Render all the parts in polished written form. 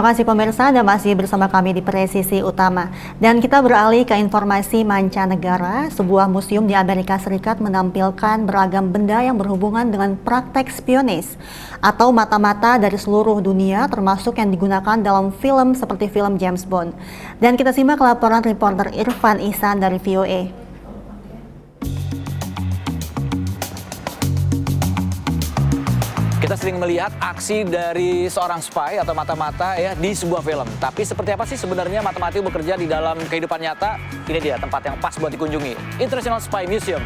kasih pemirsa, Anda masih bersama kami di Presisi Utama. Dan kita beralih ke informasi mancanegara. Sebuah museum di Amerika Serikat menampilkan beragam benda yang berhubungan dengan praktek spionis atau mata-mata dari seluruh dunia, termasuk yang digunakan dalam film seperti film James Bond. Dan kita simak laporan reporter Irfan Ihsan dari VOA. Kita sering melihat aksi dari seorang spy atau mata-mata ya di sebuah film. Tapi seperti apa sih sebenarnya mata-mata itu bekerja di dalam kehidupan nyata? Ini dia tempat yang pas buat dikunjungi, International Spy Museum.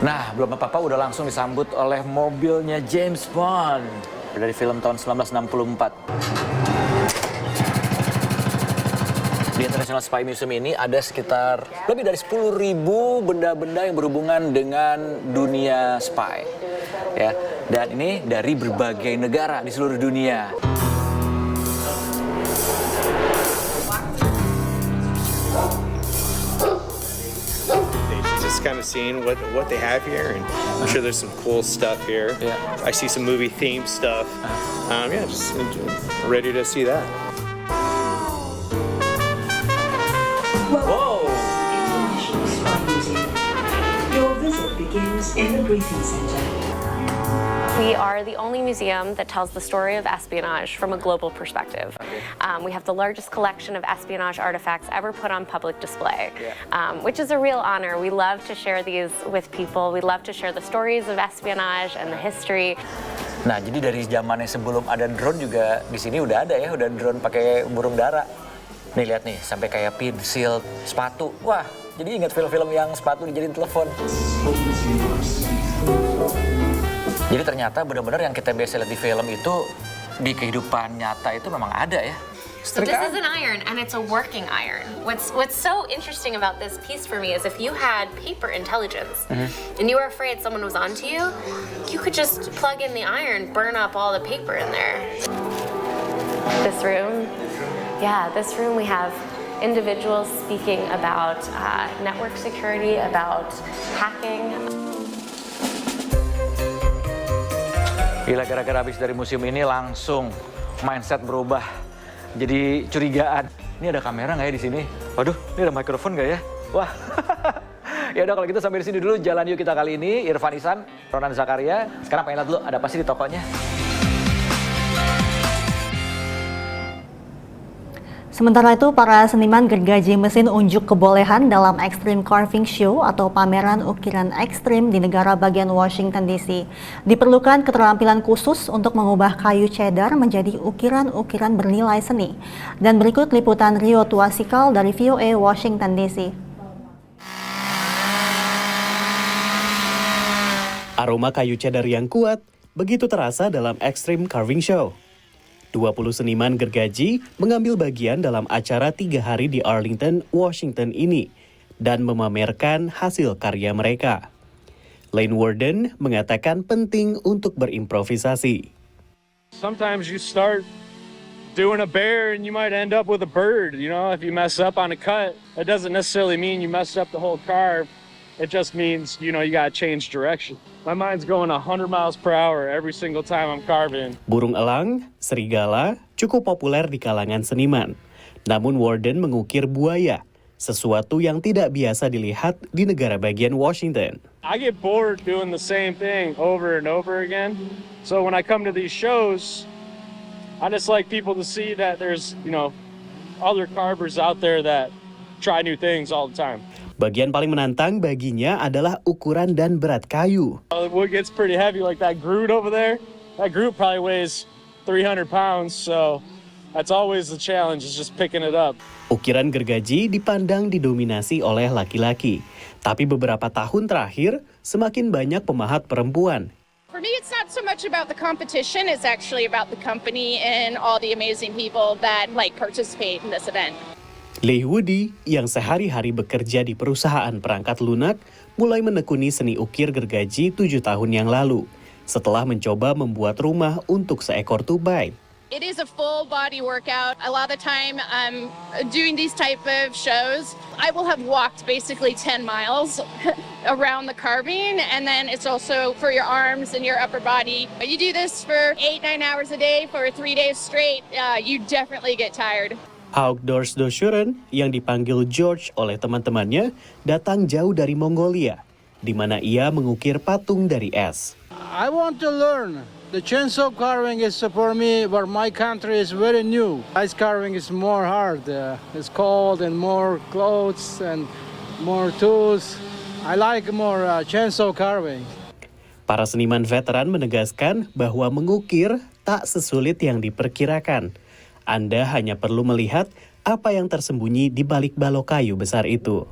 Nah, belum apa-apa udah langsung disambut oleh mobilnya James Bond dari film tahun 1964. Di International Spy Museum ini ada sekitar lebih dari 10.000 benda-benda yang berhubungan dengan dunia spy. Ya, dan ini dari berbagai negara di seluruh dunia. Kind of seeing what they have here, and I'm sure there's some cool stuff here. Yeah. I see some movie themed stuff. Yeah, just ready to see that. Wow. International Spy Museum. Your visit begins in the briefing center. We are the only museum that tells the story of espionage from a global perspective. We have the largest collection of espionage artifacts ever put on public display, which is a real honor. We love to share these with people. We love to share the stories of espionage and the history. Nah, jadi dari zamannya sebelum ada drone juga di sini udah ada ya, udah drone pakai burung dara. Nih lihat nih, sampai kayak pensil, sepatu. Wah, jadi ingat film-film yang sepatu dijadiin telepon. Jadi ternyata benar-benar yang kita biasa lihat di film itu di kehidupan nyata itu memang ada ya. So this is an iron, and it's a working iron. What's so interesting about this piece for me is if you had paper intelligence and you were afraid someone was onto you, you could just plug in the iron, burn up all the paper in there. This room we have individuals speaking about network security, about hacking. Gila, gara-gara habis dari museum ini langsung mindset berubah. Jadi curigaan. Ini ada kamera nggak ya di sini? Waduh, ini ada mikrofon nggak ya? Wah. Ya udah kalau gitu sampai di sini dulu jalan yuk kita kali ini. Irfan Ihsan, Ronan Zakaria. Sekarang pengen lihat dulu ada apa sih di tokonya. Sementara itu, para seniman gergaji mesin unjuk kebolehan dalam Extreme Carving Show atau pameran ukiran ekstrim di negara bagian Washington DC. Diperlukan keterampilan khusus untuk mengubah kayu cedar menjadi ukiran-ukiran bernilai seni. Dan berikut liputan Rio Tuasikal dari VOA Washington DC. Aroma kayu cedar yang kuat begitu terasa dalam Extreme Carving Show. 20 seniman gergaji mengambil bagian dalam acara 3 hari di Arlington, Washington ini dan memamerkan hasil karya mereka. Lane Warden mengatakan penting untuk berimprovisasi. Sometimes you start doing a bear and you might end up with a bird. You know, if you mess up on a cut, that doesn't necessarily mean you messed up the whole carve. It just means, you gotta change direction. My mind's going 100 miles per hour every single time I'm carving. Burung elang, serigala, cukup populer di kalangan seniman. Namun Warden mengukir buaya, sesuatu yang tidak biasa dilihat di negara bagian Washington. I get bored doing the same thing over and over again. So when I come to these shows, I just like people to see that there's, other carvers out there that try new things all the time. Bagian paling menantang baginya adalah ukuran dan berat kayu. Wood gets pretty heavy, like that Groot over there. That Groot probably weighs 300 pounds, so that's always the challenge, is just picking it up. Ukiran gergaji dipandang didominasi oleh laki-laki. Tapi beberapa tahun terakhir, semakin banyak pemahat perempuan. For me, it's not so much about the competition, it's actually about the company and all the amazing people that participate in this event. Leigh Woody, yang sehari-hari bekerja di perusahaan perangkat lunak, mulai menekuni seni ukir gergaji 7 tahun yang lalu, setelah mencoba membuat rumah untuk seekor tupai. It is a full body workout. A lot of the time doing these type of shows, I will have walked basically 10 miles around the carving, and then it's also for your arms and your upper body. You do this for 8-9 hours a day for 3 days straight, you definitely get tired. Outdoors Doshuren yang dipanggil George oleh teman-temannya datang jauh dari Mongolia, di mana ia mengukir patung dari es. I want to learn. The chainsaw carving is for me, where my country is very new. Ice carving is more hard. It's cold and more clothes and more tools. I like more chainsaw carving. Para seniman veteran menegaskan bahwa mengukir tak sesulit yang diperkirakan. Anda hanya perlu melihat apa yang tersembunyi di balik balok kayu besar itu.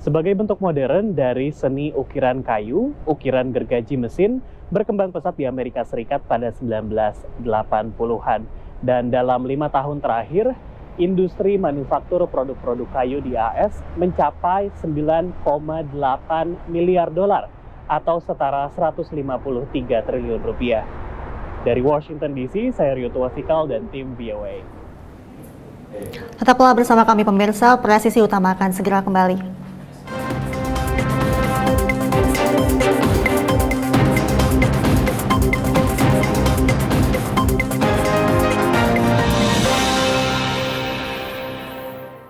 Sebagai bentuk modern dari seni ukiran kayu, ukiran gergaji mesin berkembang pesat di Amerika Serikat pada 1980-an. Dan dalam 5 tahun terakhir, industri manufaktur produk-produk kayu di AS mencapai 9,8 miliar dolar atau setara 153 triliun rupiah. Dari Washington DC, saya Ryoto Wasikal dan tim VOA. Tetaplah bersama kami pemirsa, Presisi Utama akan segera kembali.